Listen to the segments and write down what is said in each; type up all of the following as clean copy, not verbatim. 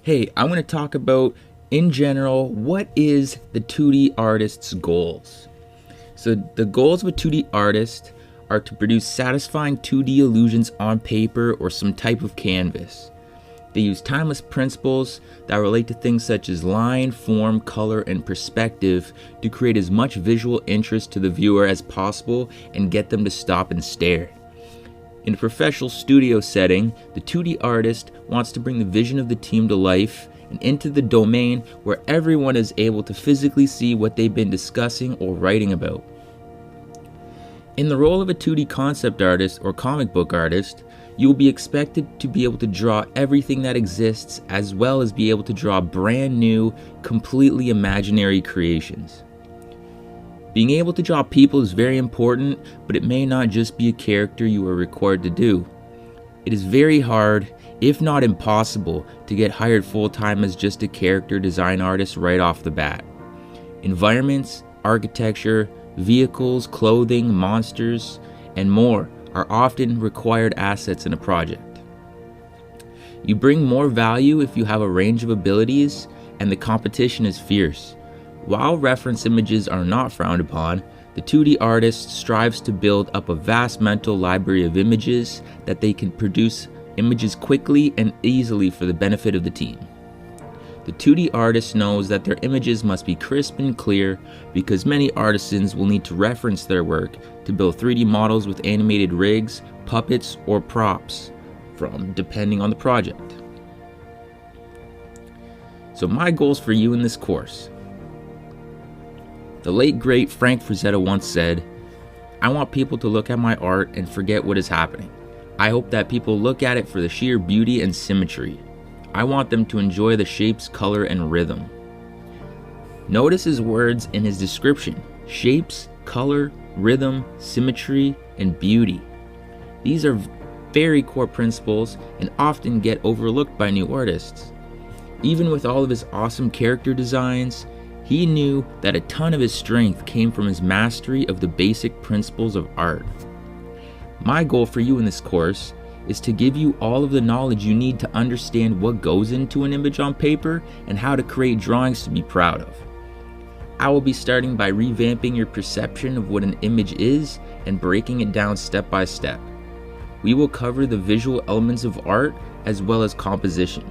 Hey, I want to talk about, in general, what is the 2D artist's goals? So the goals of a 2D artist are to produce satisfying 2D illusions on paper or some type of canvas. They use timeless principles that relate to things such as line, form, color, and perspective to create as much visual interest to the viewer as possible and get them to stop and stare. In a professional studio setting, the 2D artist wants to bring the vision of the team to life and into the domain where everyone is able to physically see what they've been discussing or writing about. In the role of a 2D concept artist or comic book artist, you will be expected to be able to draw everything that exists as well as be able to draw brand new, completely imaginary creations. Being able to draw people is very important, but it may not just be a character you are required to do. It is very hard, if not impossible, to get hired full-time as just a character design artist right off the bat. Environments, architecture, vehicles, clothing, monsters, and more are often required assets in a project. You bring more value if you have a range of abilities, and the competition is fierce. While reference images are not frowned upon, the 2D artist strives to build up a vast mental library of images that they can produce images quickly and easily for the benefit of the team. The 2D artist knows that their images must be crisp and clear because many artisans will need to reference their work to build 3D models with animated rigs, puppets, or props, depending on the project. So my goals for you in this course. The late great Frank Frazetta once said, "I want people to look at my art and forget what is happening. I hope that people look at it for the sheer beauty and symmetry. I want them to enjoy the shapes, color, and rhythm." Notice his words in his description: shapes, color, rhythm, symmetry, and beauty. These are very core principles and often get overlooked by new artists. Even with all of his awesome character designs, he knew that a ton of his strength came from his mastery of the basic principles of art. My goal for you in this course is to give you all of the knowledge you need to understand what goes into an image on paper and how to create drawings to be proud of. I will be starting by revamping your perception of what an image is and breaking it down step by step. We will cover the visual elements of art as well as composition.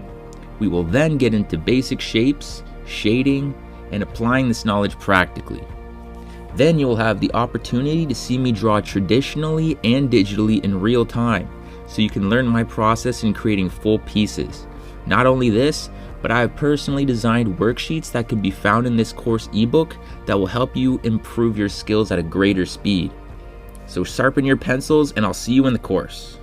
We will then get into basic shapes, shading, and applying this knowledge practically. Then you'll have the opportunity to see me draw traditionally and digitally in real time, so you can learn my process in creating full pieces. Not only this, but I have personally designed worksheets that can be found in this course ebook that will help you improve your skills at a greater speed. So sharpen your pencils and I'll see you in the course.